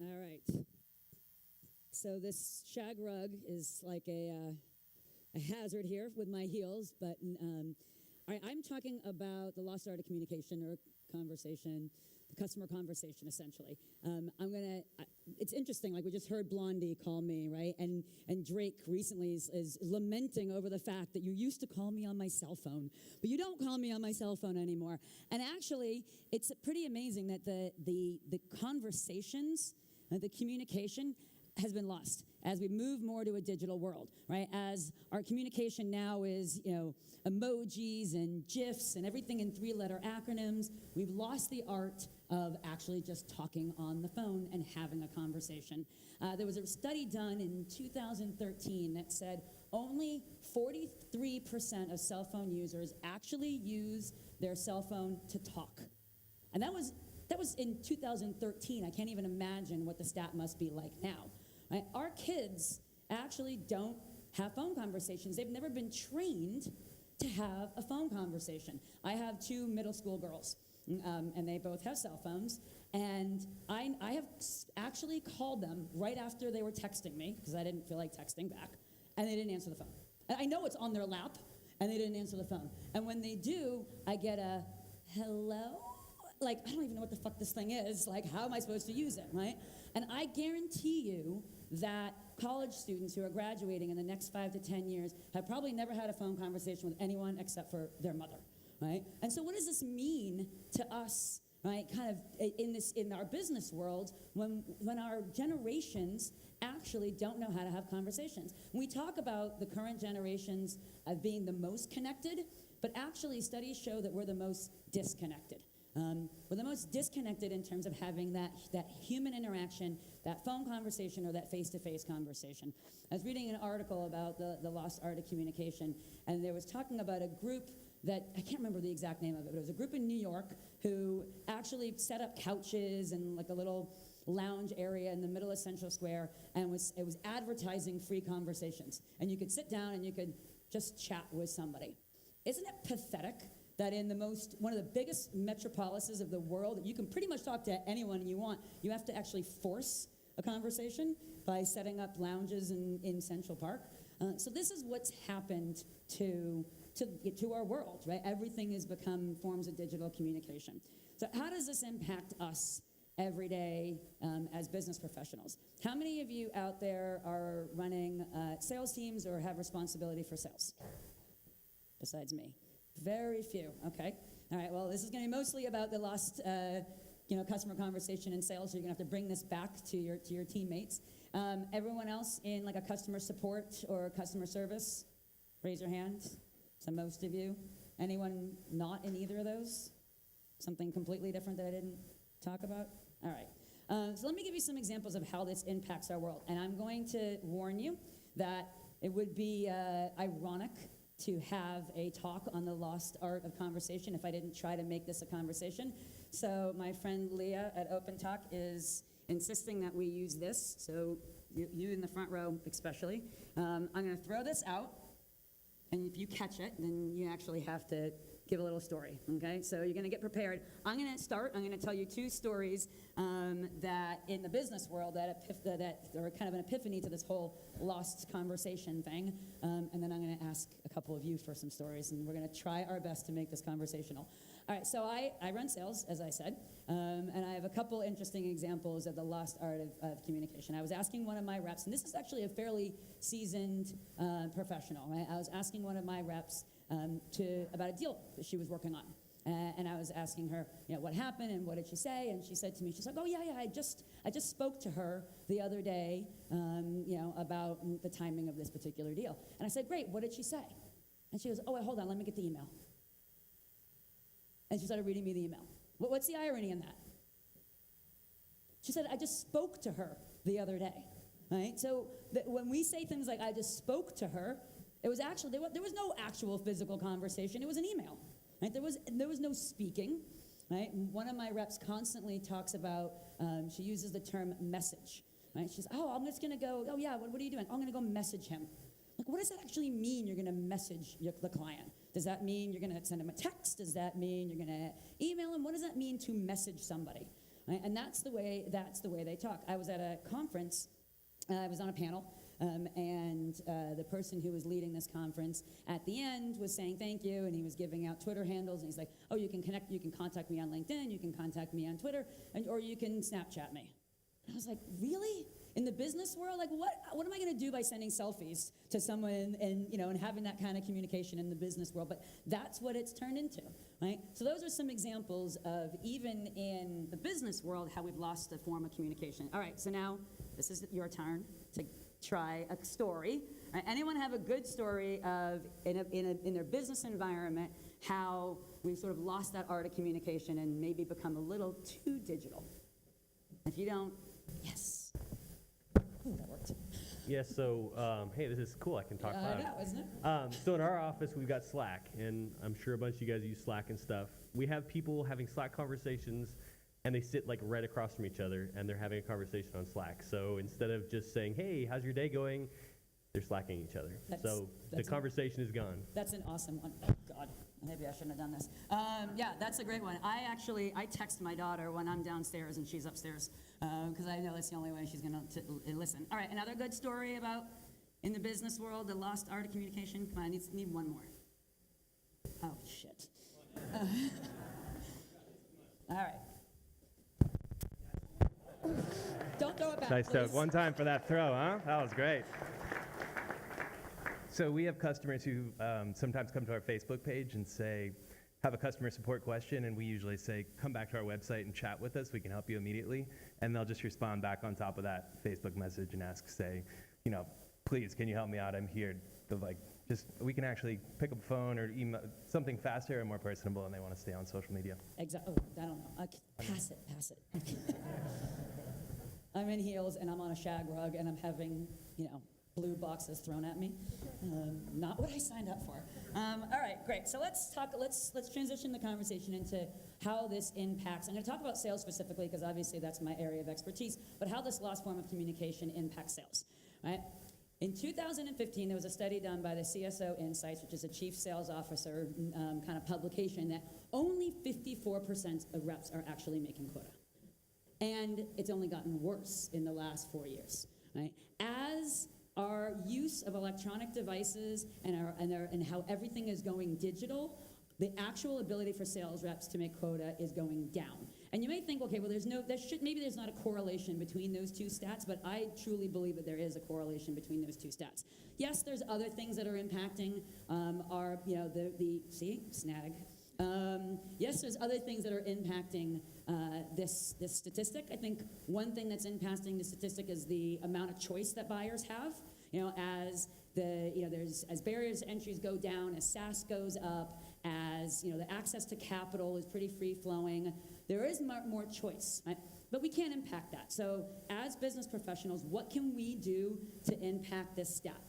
All right. So this shag rug is like a hazard here with my heels, but I'm talking about the lost art of communication or conversation, the customer conversation, essentially. It's interesting, like we just heard Blondie call me, right? And Drake recently is lamenting over the fact that you used to call me on my cell phone, but you don't call me on my cell phone anymore. And actually, it's pretty amazing that the conversations, the communication has been lost as we move more to a digital world, right? As our communication now is, emojis and GIFs and everything in 3-letter acronyms, we've lost the art of actually just talking on the phone and having a conversation. There was a study done in 2013 that said only 43% of cell phone users actually use their cell phone to talk. And that was in 2013. I can't even imagine what the stat must be like now. Right? Our kids actually don't have phone conversations. They've never been trained to have a phone conversation. I have 2 middle school girls, and they both have cell phones. And I have actually called them right after they were texting me, because I didn't feel like texting back, and they didn't answer the phone. And I know it's on their lap, and they didn't answer the phone. And when they do, I get a hello? Like, I don't even know what the fuck this thing is. Like, how am I supposed to use it, right? And I guarantee you that college students who are graduating in the next 5 to 10 years have probably never had a phone conversation with anyone except for their mother, right? And so what does this mean to us, right, kind of in our business world when our generations actually don't know how to have conversations? We talk about the current generations as being the most connected, but actually studies show that we're the most disconnected. We're the most disconnected in terms of having that human interaction, that phone conversation or that face-to-face conversation. I was reading an article about the lost art of communication, and there was talking about a group that, I can't remember the exact name of it, but it was a group in New York who actually set up couches and like a little lounge area in the middle of Central Square, and it was advertising free conversations. And you could sit down and you could just chat with somebody. Isn't it pathetic that in one of the biggest metropolises of the world, that you can pretty much talk to anyone you want, you have to actually force a conversation by setting up lounges in Central Park? So this is what's happened to our world, right? Everything has become forms of digital communication. So how does this impact us every day as business professionals? How many of you out there are running sales teams or have responsibility for sales? Besides me. Very few. Okay. All right. Well, this is going to be mostly about the lost, customer conversation and sales. So you're going to have to bring this back to your teammates. Everyone else in like a customer support or customer service, raise your hand. So most of you. Anyone not in either of those? Something completely different that I didn't talk about? All right. So let me give you some examples of how this impacts our world. And I'm going to warn you that it would be ironic to have a talk on the lost art of conversation if I didn't try to make this a conversation. So my friend Leah at Opentalk' is insisting that we use this. So you in the front row especially. I'm going to throw this out, and if you catch it, then you actually have to give a little story, okay? So you're going to get prepared. I'm going to tell you 2 stories that in the business world that are kind of an epiphany to this whole lost conversation thing. And then I'm going to ask a couple of you for some stories, and we're going to try our best to make this conversational. All right, so I run sales, as I said, and I have a couple interesting examples of the lost art of communication. I was asking one of my reps, and this is actually a fairly seasoned professional, right? I was asking one of my reps about a deal that she was working on. And I was asking her, what happened and what did she say? And she said to me, she's like, oh, yeah, I just spoke to her the other day, about the timing of this particular deal. And I said, great, what did she say? And she goes, oh, wait, hold on, let me get the email. And she started reading me the email. What's the irony in that? She said, I just spoke to her the other day, right? So when we say things like, I just spoke to her, it was actually, there was no actual physical conversation. It was an email, right? There was no speaking, right? One of my reps constantly talks about, she uses the term message, right? She's, I'm just going to go, oh, yeah, what are you doing? I'm going to go message him. Like, what does that actually mean, you're going to message the client? Does that mean you're going to send him a text? Does that mean you're going to email him? What does that mean to message somebody? right? And that's the way they talk. I was at a conference, I was on a panel, and the person who was leading this conference at the end was saying thank you, and he was giving out Twitter handles, and he's like, oh, you can contact me on LinkedIn, you can contact me on Twitter, or you can Snapchat me. And I was like, really? In the business world, like what am I going to do by sending selfies to someone and having that kind of communication in the business world? But that's what it's turned into, right? So those are some examples of, even in the business world, how we've lost a form of communication. All right, so now this is your turn to try a story. Right? Anyone have a good story of, in their business environment, how we've sort of lost that art of communication and maybe become a little too digital? If you don't, yes. Ooh, that worked. Yes, so, hey, this is cool. I can talk loud. I know, isn't it? So in our office, we've got Slack, and I'm sure a bunch of you guys use Slack and stuff. We have people having Slack conversations, and they sit like right across from each other, and they're having a conversation on Slack. So instead of just saying, hey, how's your day going, they're Slacking each other. So the conversation is gone. That's an awesome one. Oh, God. Maybe I shouldn't have done this. Yeah, that's a great one. I text my daughter when I'm downstairs and she's upstairs, because I know that's the only way she's going to listen. All right, another good story about, in the business world, the lost art of communication. Come on, I need one more. Oh, shit. All right. Don't throw it back, Nice please. One time for that throw, huh? That was great. So we have customers who sometimes come to our Facebook page and say, have a customer support question, and we usually say, come back to our website and chat with us. We can help you immediately. And they'll just respond back on top of that Facebook message and ask, say, please, can you help me out? I'm here. We can actually pick up a phone or email, something faster and more personable, and they want to stay on social media. Exactly. Oh, I don't know. Pass it. I'm in heels, and I'm on a shag rug, and I'm having, blue boxes thrown at me. Not what I signed up for. All right, great. So let's transition the conversation into how this impacts. I'm going to talk about sales specifically because obviously that's my area of expertise, but how this lost form of communication impacts sales, right? In 2015, there was a study done by the CSO Insights, which is a chief sales officer kind of publication, that only 54% of reps are actually making quota. And it's only gotten worse in the last 4 years, right? As our use of electronic devices and how everything is going digital, the actual ability for sales reps to make quota is going down. And you may think, okay, well, maybe there's not a correlation between those two stats, but I truly believe that there is a correlation between those two stats. Yes, there's other things that are impacting snag. Yes, there's other things that are impacting this statistic. I think one thing that's impacting the statistic is the amount of choice that buyers have. As barriers to entries go down, as SaaS goes up, as the access to capital is pretty free flowing, there is more choice, right? But we can't impact that. So as business professionals, what can we do to impact this stat?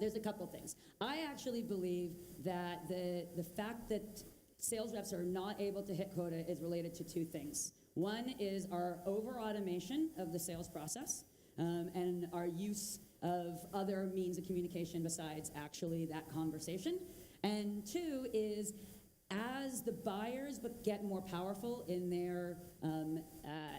There's a couple things. I actually believe that the fact that sales reps are not able to hit quota is related to two things. One is our over-automation of the sales process and our use of other means of communication besides actually that conversation. And two is, as the buyers get more powerful in their, in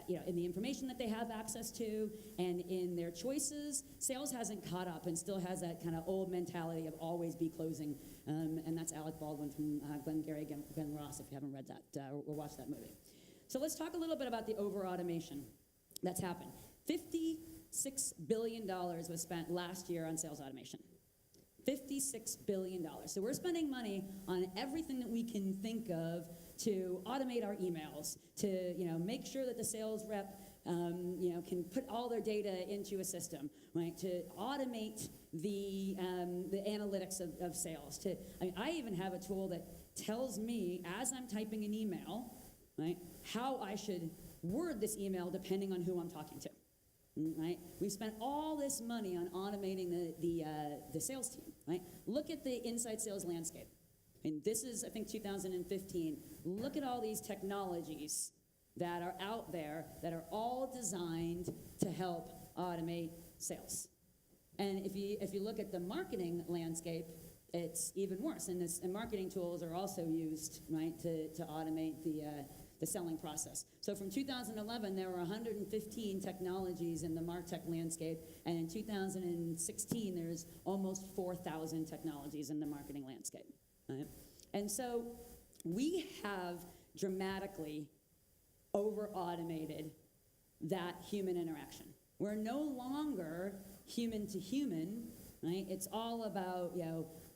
the information that they have access to and in their choices, sales hasn't caught up and still has that kind of old mentality of always be closing. And that's Alec Baldwin from Glengarry Glen Ross, if you haven't read that or watched that movie. So let's talk a little bit about the over-automation that's happened. $56 billion was spent last year on sales automation. $56 billion. So we're spending money on everything that we can think of to automate our emails, to make sure that the sales rep can put all their data into a system, right? To automate the analytics of sales. I even have a tool that tells me as I'm typing an email, right, how I should word this email depending on who I'm talking to. Right? We've spent all this money on automating the sales team, right? Look at the inside sales landscape. And this is, I think, 2015. Look at all these technologies that are out there that are all designed to help automate sales. And if you look at the marketing landscape, it's even worse. And marketing tools are also used, right, to automate the the selling process. So from 2011, there were 115 technologies in the MarTech landscape, and in 2016, there's almost 4,000 technologies in the marketing landscape. Right? And so we have dramatically over-automated that human interaction. We're no longer human to human, right? It's all about,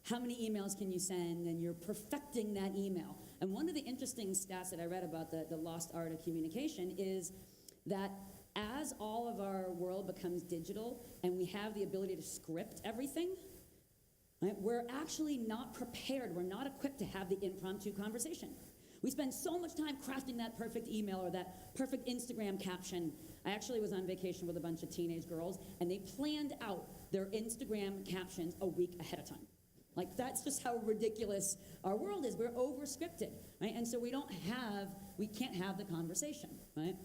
how many emails can you send, and you're perfecting that email. And one of the interesting stats that I read about the lost art of communication is that as all of our world becomes digital and we have the ability to script everything, right, we're actually not prepared, we're not equipped to have the impromptu conversation. We spend so much time crafting that perfect email or that perfect Instagram caption. I actually was on vacation with a bunch of teenage girls, and they planned out their Instagram captions a week ahead of time. Like, that's just how ridiculous our world is. We're over-scripted, right? And so we can't have the conversation, right?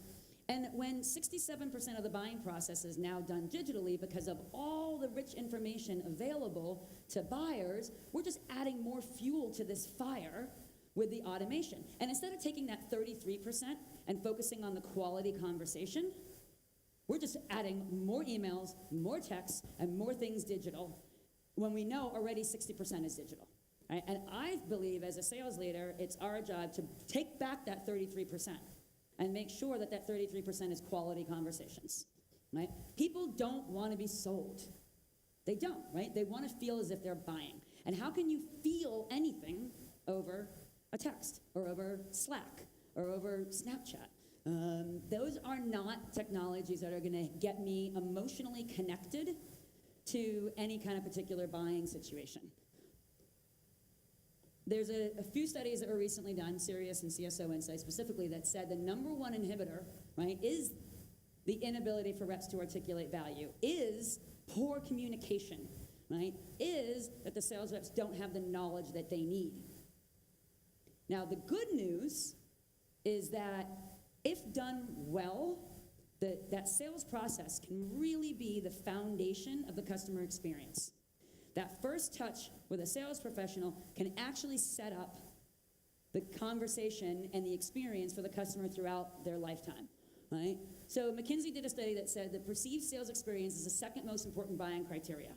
And when 67% of the buying process is now done digitally because of all the rich information available to buyers, we're just adding more fuel to this fire with the automation. And instead of taking that 33% and focusing on the quality conversation, we're just adding more emails, more texts, and more things digital when we know already 60% is digital. Right? And I believe as a sales leader, it's our job to take back that 33% and make sure that that 33% is quality conversations. Right? People don't want to be sold. They don't, right? They want to feel as if they're buying. And how can you feel anything over a text or over Slack or over Snapchat? Those are not technologies that are going to get me emotionally connected to any kind of particular buying situation. There's a few studies that were recently done, Sirius and CSO Insight specifically, that said the number one inhibitor, right, is the inability for reps to articulate value, is poor communication, right, is that the sales reps don't have the knowledge that they need. Now, the good news is that if done well, that sales process can really be the foundation of the customer experience. That first touch with a sales professional can actually set up the conversation and the experience for the customer throughout their lifetime, right? So McKinsey did a study that said the perceived sales experience is the second most important buying criteria.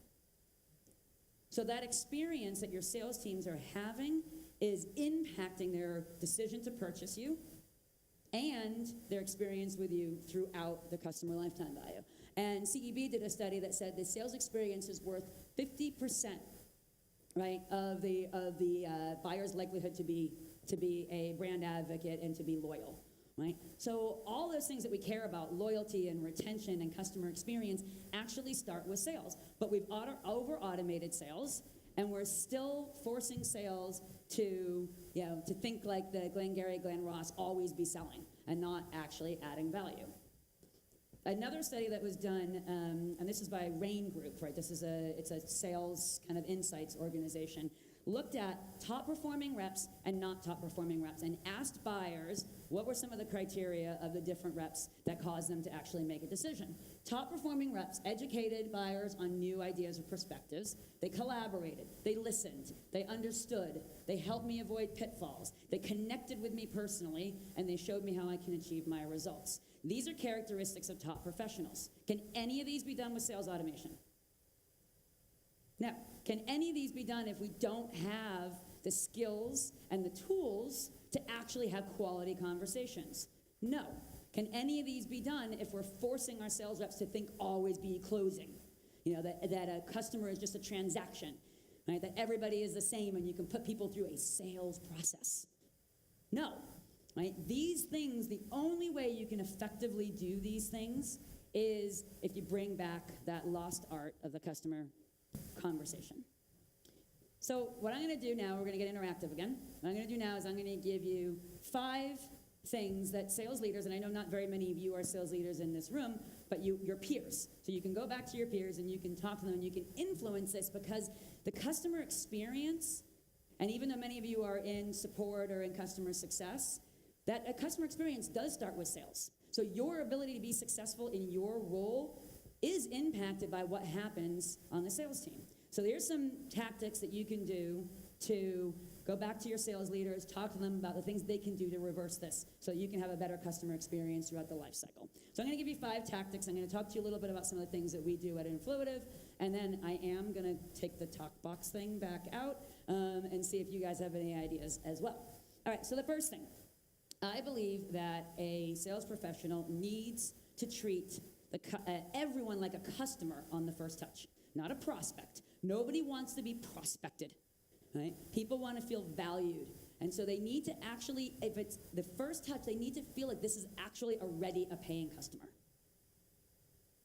So that experience that your sales teams are having is impacting their decision to purchase you and their experience with you throughout the customer lifetime value. And CEB did a study that said the sales experience is worth 50%, right, of the buyer's likelihood to be a brand advocate and to be loyal, right? So all those things that we care about, loyalty and retention and customer experience, actually start with sales. But we've over-automated sales, and we're still forcing sales to think like the Glengarry Glen Ross, always be selling and not actually adding value. Another study that was done, and this is by Rain Group, right? It's a sales kind of insights organization, looked at top performing reps and not top performing reps and asked buyers what were some of the criteria of the different reps that caused them to actually make a decision. Top performing reps educated buyers on new ideas or perspectives. They collaborated, they listened, they understood, they helped me avoid pitfalls, they connected with me personally, and they showed me how I can achieve my results. These are characteristics of top professionals. Can any of these be done with sales automation? No. Can any of these be done if we don't have the skills and the tools to actually have quality conversations? No. Can any of these be done if we're forcing our sales reps to think always be closing? That a customer is just a transaction, right? That everybody is the same and you can put people through a sales process. No. Right? These things, the only way you can effectively do these things is if you bring back that lost art of the customer conversation. So what I'm going to do now, we're going to get interactive again. What I'm going to do now is I'm going to give you 5 things that sales leaders, and I know not very many of you are sales leaders in this room, but your peers. So you can go back to your peers and you can talk to them and you can influence this, because the customer experience, and even though many of you are in support or in customer success, that a customer experience does start with sales. So your ability to be successful in your role is impacted by what happens on the sales team. So there's some tactics that you can do to Go back to your sales leaders, talk to them about the things they can do to reverse this so you can have a better customer experience throughout the life cycle. So I'm going to give you 5 tactics. I'm going to talk to you a little bit about some of the things that we do at Influitive, and then I am going to take the talk box thing back out and see if you guys have any ideas as well. All right, so the first thing, I believe that a sales professional needs to treat everyone like a customer on the first touch, not a prospect. Nobody wants to be prospected. Right? People want to feel valued. And so they need to actually, if it's the first touch, they need to feel like this is actually already a paying customer.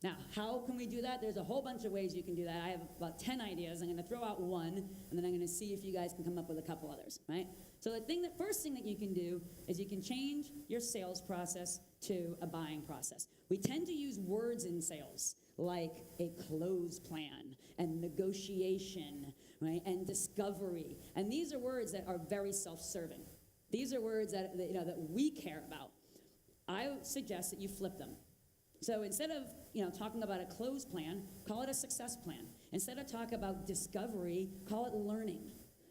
Now, how can we do that? There's a whole bunch of ways you can do that. I have about 10 ideas. I'm going to throw out one, and then I'm going to see if you guys can come up with a couple others, right? So the first thing that you can do is you can change your sales process to a buying process. We tend to use words in sales like a close plan and negotiation, right, and discovery. And these are words that are very self-serving. These are words that we care about. I suggest that you flip them. So instead of talking about a close plan, call it a success plan. Instead of talk about discovery, call it learning.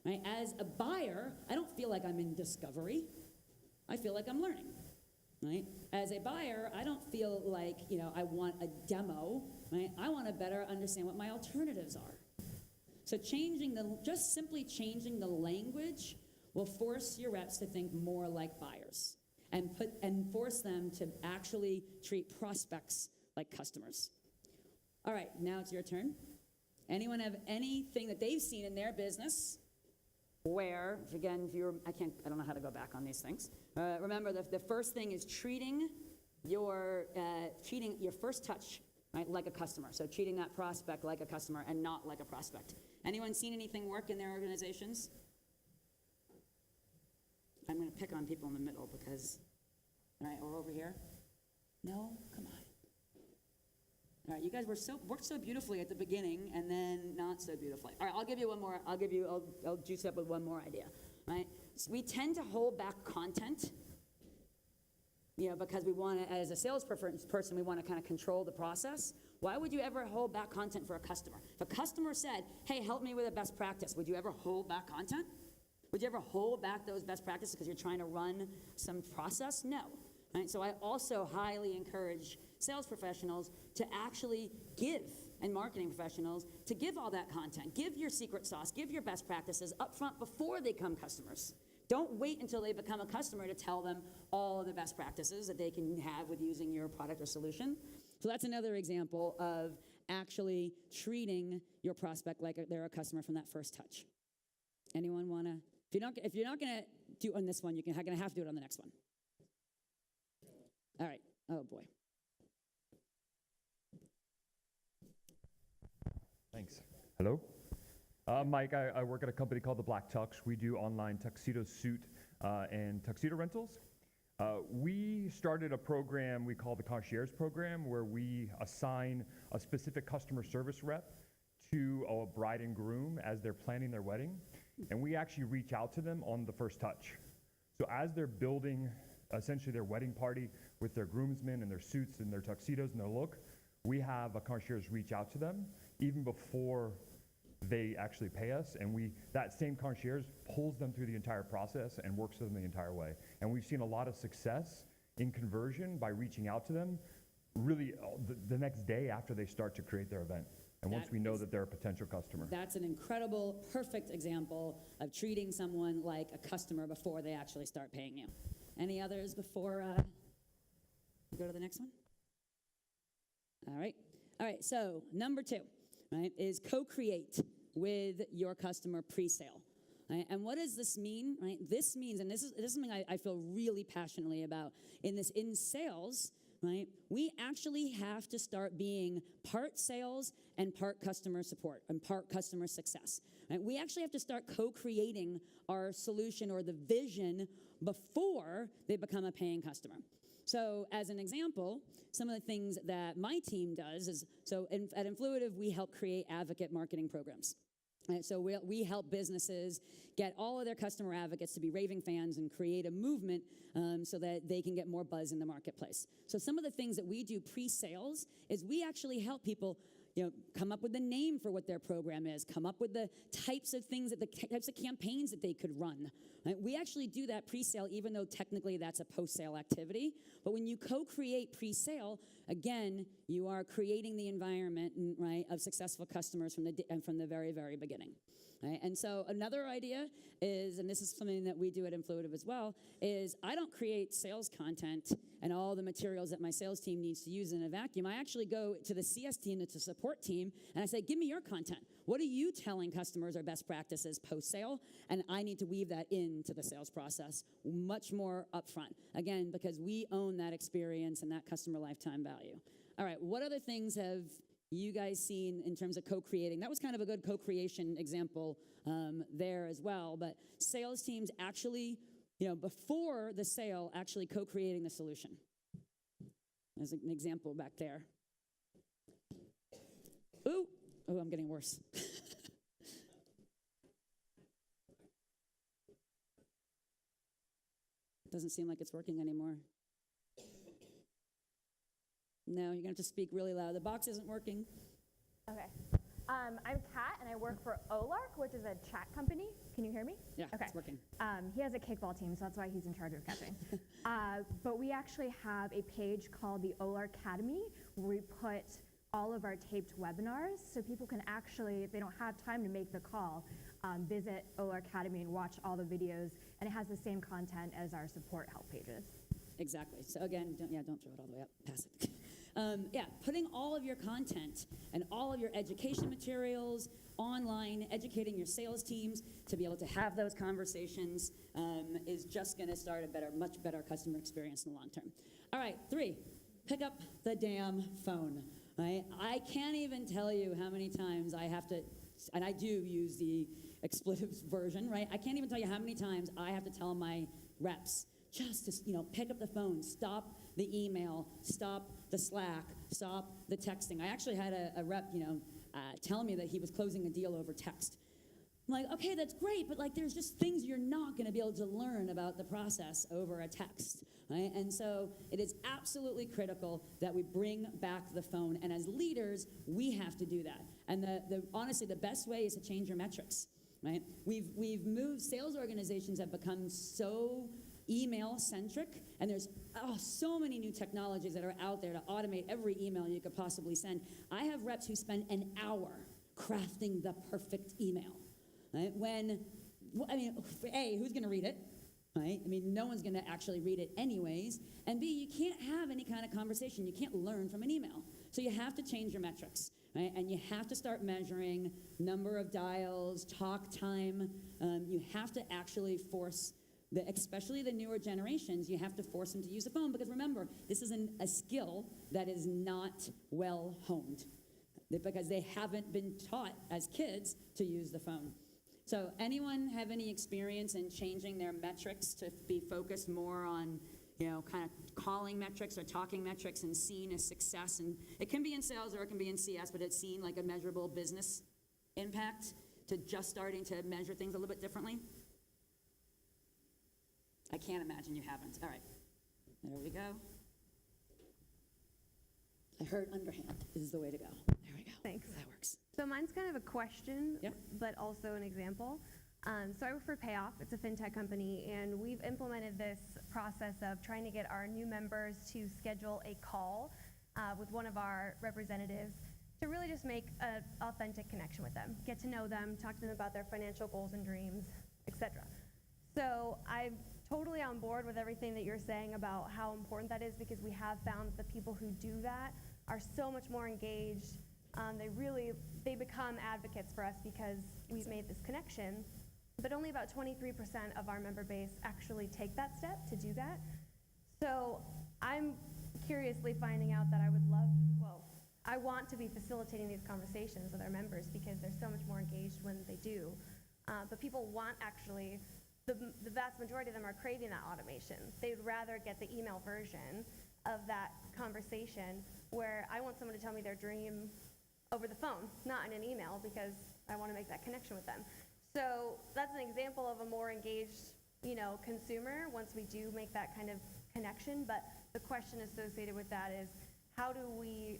Right? As a buyer, I don't feel like I'm in discovery. I feel like I'm learning. Right? As a buyer, I don't feel like I want a demo. Right? I want to better understand what my alternatives are. So just simply changing the language will force your reps to think more like buyers and force them to actually treat prospects like customers. All right, now it's your turn. Anyone have anything that they've seen in their business where, again, I don't know how to go back on these things. Remember, the first thing is treating your first touch, right, like a customer. So treating that prospect like a customer and not like a prospect. Anyone seen anything work in their organizations? I'm going to pick on people in the middle because, right, or over here. No? Come on. All right, you guys worked so beautifully at the beginning and then not so beautifully. All right, I'll give you one more. I'll juice up with one more idea, right? So we tend to hold back content, because we want to, as a sales person, we want to kind of control the process. Why would you ever hold back content for a customer? If a customer said, hey, help me with a best practice, would you ever hold back content? Would you ever hold back those best practices because you're trying to run some process? No. Right? So I also highly encourage sales professionals to actually give, and marketing professionals, to give all that content. Give your secret sauce, give your best practices up front before they become customers. Don't wait until they become a customer to tell them all of the best practices that they can have with using your product or solution. So that's another example of actually treating your prospect like they're a customer from that first touch. Anyone want to? If you're not going to do on this one, you're going to have to do it on the next one. All right. Oh, boy. Thanks. Hello. Mike, I work at a company called the Black Tux. We do online tuxedo suit and tuxedo rentals. We started a program we call the Concierge Program, where we assign a specific customer service rep to a bride and groom as they're planning their wedding. And we actually reach out to them on the first touch. So as they're building essentially their wedding party with their groomsmen and their suits and their tuxedos and their look, we have a concierge reach out to them even before they actually pay us, and that same concierge pulls them through the entire process and works with them the entire way. And we've seen a lot of success in conversion by reaching out to them really the next day after they start to create their event. And once we know that they're a potential customer. That's an incredible, perfect example of treating someone like a customer before they actually start paying you. Any others before we go to the next one? All right, so number 2, right, is co-create with your customer pre-sale. Right? And what does this mean? Right? This means, and this is something I feel really passionately about, in sales, right, we actually have to start being part sales and part customer support and part customer success. Right? We actually have to start co-creating our solution or the vision before they become a paying customer. So as an example, some of the things that my team does is, at Influitive, we help create advocate marketing programs. Right, so we help businesses get all of their customer advocates to be raving fans and create a movement so that they can get more buzz in the marketplace. So some of the things that we do pre-sales is we actually help people come up with a name for what their program is, come up with the types of things, types of campaigns that they could run. Right? We actually do that pre-sale, even though technically that's a post-sale activity. But when you co-create pre-sale, again, you are creating the environment, right, of successful customers from the very, very beginning. Right? And so another idea is, and this is something that we do at Influitive as well, is I don't create sales content and all the materials that my sales team needs to use in a vacuum. I actually go to the CS team, to the support team, and I say, give me your content. What are you telling customers are best practices post-sale? And I need to weave that into the sales process much more upfront. Again, because we own that experience and that customer lifetime value. All right, what other things have you guys seen in terms of co-creating? That was kind of a good co-creation example there as well. But sales teams actually, before the sale, actually co-creating the solution. There's an example back there. Ooh, I'm getting worse. Doesn't seem like it's working anymore. No, you're going to have to speak really loud. The box isn't working. Okay. I'm Kat, and I work for Olark, which is a chat company. Can you hear me? Yeah, okay. It's working. He has a kickball team, so that's why he's in charge of catching. But we actually have a page called the Olark Academy, where we put all of our taped webinars, so people can actually, if they don't have time to make the call, visit Olark Academy and watch all the videos, and it has the same content as our support help pages. Exactly. So again, don't throw it all the way up. Pass it. Putting all of your content and all of your education materials online, educating your sales teams to be able to have those conversations is just going to start a much better customer experience in the long term. All right, 3, pick up the damn phone. Right? I can't even tell you how many times I have to, and I do use the expletive version, right? I can't even tell you how many times I have to tell my reps just to, pick up the phone, stop the email, stop the Slack, stop the texting. I actually had a rep, tell me that he was closing a deal over text. I'm like, okay, that's great, but there's just things you're not going to be able to learn about the process over a text, right? And so it is absolutely critical that we bring back the phone, and as leaders, we have to do that. And honestly, the best way is to change your metrics, right? We've moved, sales organizations have become so email-centric, and there's so many new technologies that are out there to automate every email you could possibly send. I have reps who spend an hour crafting the perfect email, right? A, who's going to read it, right? No one's going to actually read it anyways, and B, you can't have any kind of conversation. You can't learn from an email. So you have to change your metrics, right? And you have to start measuring number of dials, talk time. You have to actually force especially the newer generations, you have to force them to use the phone, because remember, this is a skill that is not well honed because they haven't been taught as kids to use the phone. So anyone have any experience in changing their metrics to be focused more on, kind of calling metrics or talking metrics and seen as success? And it can be in sales or it can be in CS, but it's seen like a measurable business impact to just starting to measure things a little bit differently? I can't imagine you haven't. All right, there we go. I heard underhand is the way to go. There we go. Thanks. That works. So mine's kind of a question, Yep. but also an example. So I work for Payoff. It's a fintech company, and we've implemented this process of trying to get our new members to schedule a call with one of our representatives to really just make an authentic connection with them, get to know them, talk to them about their financial goals and dreams, etc. So I'm totally on board with everything that you're saying about how important that is, because we have found that the people who do that are so much more engaged. They become advocates for us because we've made this connection, but only about 23% of our member base actually take that step to do that. So I'm curiously finding out that I want to be facilitating these conversations with our members because they're so much more engaged when they do. But people want the vast majority of them are craving that automation. They'd rather get the email version of that conversation, where I want someone to tell me their dream over the phone, not in an email, because I want to make that connection with them. So that's an example of a more engaged, consumer once we do make that kind of connection. But the question associated with that is, how do we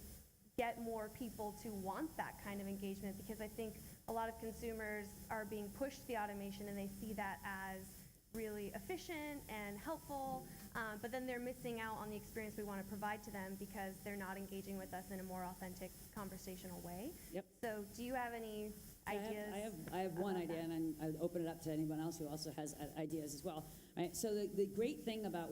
get more people to want that kind of engagement, because I think a lot of consumers are being pushed the automation and they see that as really efficient and helpful, but then they're missing out on the experience we want to provide to them because they're not engaging with us in a more authentic conversational way. Yep. So do you have any ideas? I have one about idea, that? and I'll open it up to anyone else who also has ideas as well. Right? So the great thing about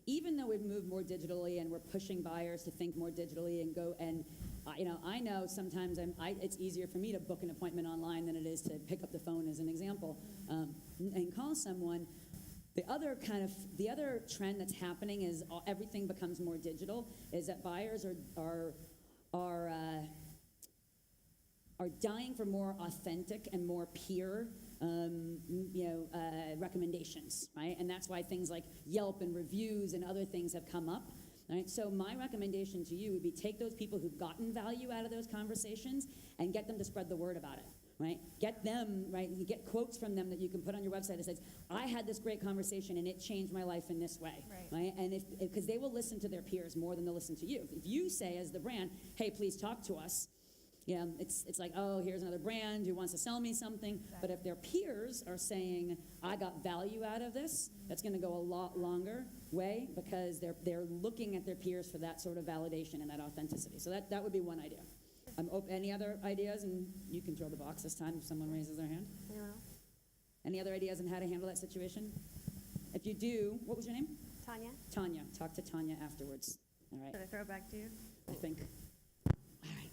even though we've moved more digitally and we're pushing buyers to think more digitally and go and, I know sometimes it's easier for me to book an appointment online than it is to pick up the phone, as an example, and call someone. The other trend that's happening is everything becomes more digital. Is that buyers are dying for more authentic and more peer, recommendations, right? And that's why things like Yelp and reviews and other things have come up. Right? So my recommendation to you would be take those people who've gotten value out of those conversations and get them to spread the word about it. Right? Get them, right? You get quotes from them that you can put on your website that says, I had this great conversation and it changed my life in this way. Right? And because they will listen to their peers more than they'll listen to you. If you say as the brand, hey, please talk to us, it's like, oh, here's another brand who wants to sell me something. Exactly. But if their peers are saying, I got value out of this, that's going to go a lot longer way, because they're looking at their peers for that sort of validation and that authenticity. So that would be one idea. Any other ideas? And you can throw the box this time if someone raises their hand. Anyone else? Any other ideas on how to handle that situation? If you do, what was your name? Tanya, Tanya. Talk to Tanya afterwards. All right. should I throw it back to you? I think. All right.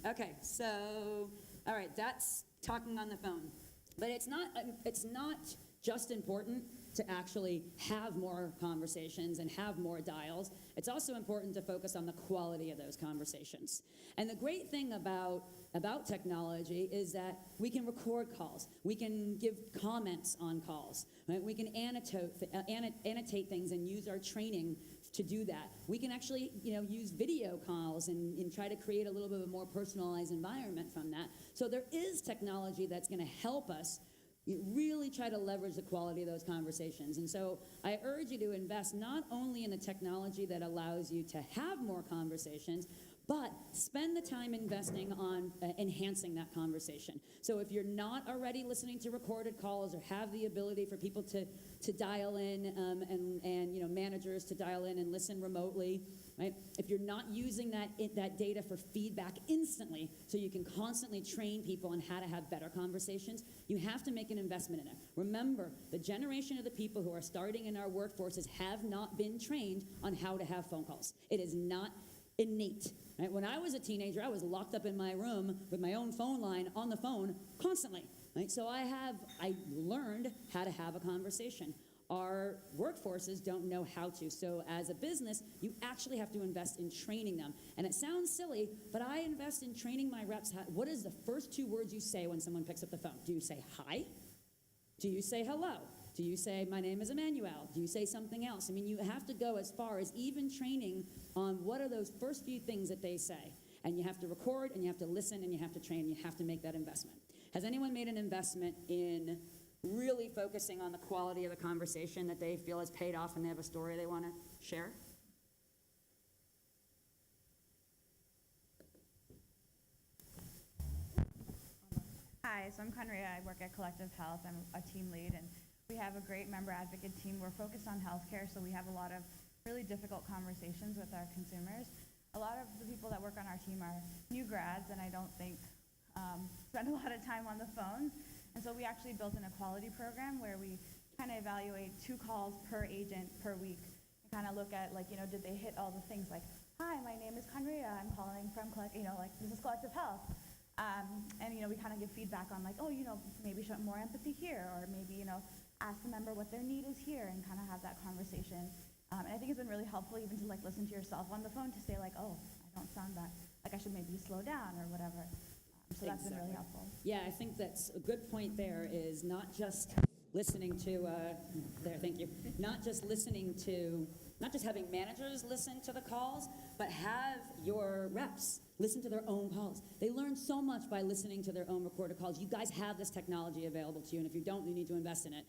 Okay, so, all right, that's talking on the phone. But it's not just important to actually have more conversations and have more dials. It's also important to focus on the quality of those conversations. And the great thing about technology is that we can record calls. We can give comments on calls. Right? We can annotate things and use our training to do that. We can actually, use video calls and try to create a little bit of a more personalized environment from that. So there is technology that's going to help us really try to leverage the quality of those conversations. And so I urge you to invest not only in the technology that allows you to have more conversations, but spend the time investing on enhancing that conversation. So if you're not already listening to recorded calls or have the ability for people to dial in and managers to dial in and listen remotely, right? If you're not using that data for feedback instantly, so you can constantly train people on how to have better conversations, you have to make an investment in it. Remember, the generation of the people who are starting in our workforces have not been trained on how to have phone calls. It is not innate. Right? When I was a teenager, I was locked up in my room with my own phone line on the phone constantly. Right? So I learned how to have a conversation. Our workforces don't know how to. So as a business, you actually have to invest in training them. And it sounds silly, but I invest in training my reps. What is the first 2 words you say when someone picks up the phone? Do you say hi? Do you say hello? Do you say, my name is Emmanuelle? Do you say something else? I mean, you have to go as far as even training on what are those first few things that they say. And you have to record, and you have to listen, and you have to train, and you have to make that investment. Has anyone made an investment in really focusing on the quality of the conversation that they feel has paid off and they have a story they want to share? Hi, so I'm Conria. I work at Collective Health. I'm a team lead, and we have a great member advocate team. We're focused on healthcare, so we have a lot of really difficult conversations with our consumers. A lot of the people that work on our team are new grads, and I don't think spend a lot of time on the phone. And so we actually built an equality program where we kind of evaluate 2 calls per agent per week and kind of look at, did they hit all the things like, hi, my name is Conria. I'm calling from, this is Collective Health. And we kind of give feedback on maybe show more empathy here, or maybe, ask the member what their need is here and kind of have that conversation. And I think it's been really helpful even to listen to yourself on the phone to say oh, I don't sound that, I should maybe slow down or whatever. So that's been really helpful. Yeah, I think that's a good point there, is not just listening to, thank you, not just having managers listen to the calls, but have your reps listen to their own calls. They learn so much by listening to their own recorded calls. You guys have this technology available to you, and if you don't, you need to invest in it.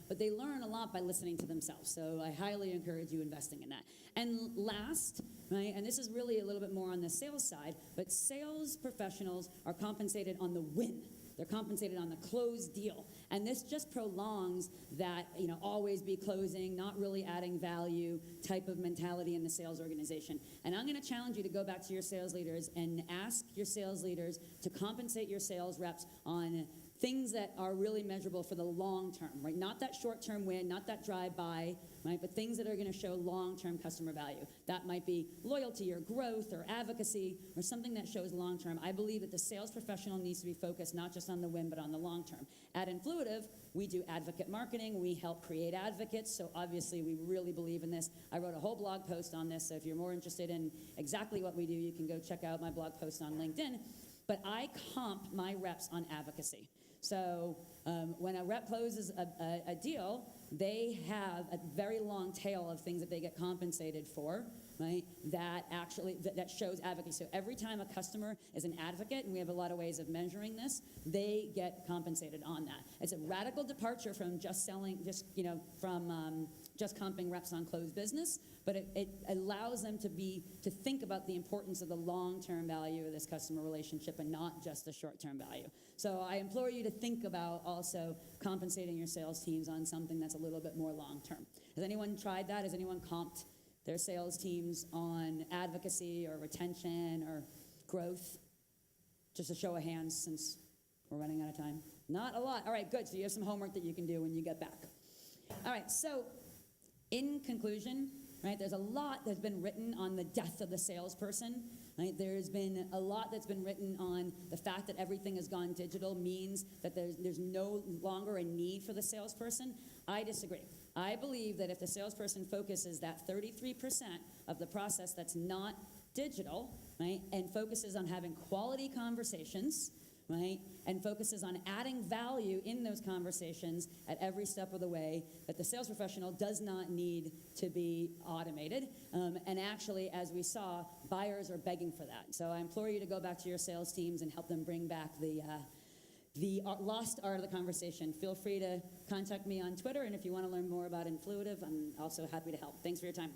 But they learn a lot by listening to themselves, so I highly encourage you investing in that. And last, right? And this is really a little bit more on the sales side, but sales professionals are compensated on the win. They're compensated on the closed deal. And this just prolongs that, always be closing, not really adding value type of mentality in the sales organization. And I'm going to challenge you to go back to your sales leaders and ask your sales leaders to compensate your sales reps on things that are really measurable for the long term, right? Not that short-term win, not that drive-by, right? But things that are going to show long-term customer value. That might be loyalty or growth or advocacy or something that shows long-term. I believe that the sales professional needs to be focused not just on the win, but on the long term. At Influitive, we do advocate marketing. We help create advocates, so obviously we really believe in this. I wrote a whole blog post on this, so if you're more interested in exactly what we do, you can go check out my blog post on LinkedIn. But I comp my reps on advocacy. So when a rep closes a deal, they have a very long tail of things that they get compensated for, right? That actually that shows advocacy. So every time a customer is an advocate, and we have a lot of ways of measuring this, they get compensated on that. It's a radical departure from just selling, just comping reps on closed business, but it allows them to think about the importance of the long-term value of this customer relationship and not just the short-term value. So I implore you to think about also compensating your sales teams on something that's a little bit more long-term. Has anyone tried that? Has anyone comped their sales teams on advocacy or retention or growth? Just a show of hands since we're running out of time. Not a lot. All right, good. So you have some homework that you can do when you get back. All right, so in conclusion, right, there's a lot that's been written on the death of the salesperson. Right? There's been a lot that's been written on the fact that everything has gone digital means that there's no longer a need for the salesperson. I disagree. I believe that if the salesperson focuses that 33% of the process that's not digital, right, and focuses on having quality conversations, right, and focuses on adding value in those conversations at every step of the way, that the sales professional does not need to be automated. And actually, as we saw, buyers are begging for that. So I implore you to go back to your sales teams and help them bring back the lost art of the conversation. Feel free to contact me on Twitter, and if you want to learn more about Influitive, I'm also happy to help. Thanks for your time.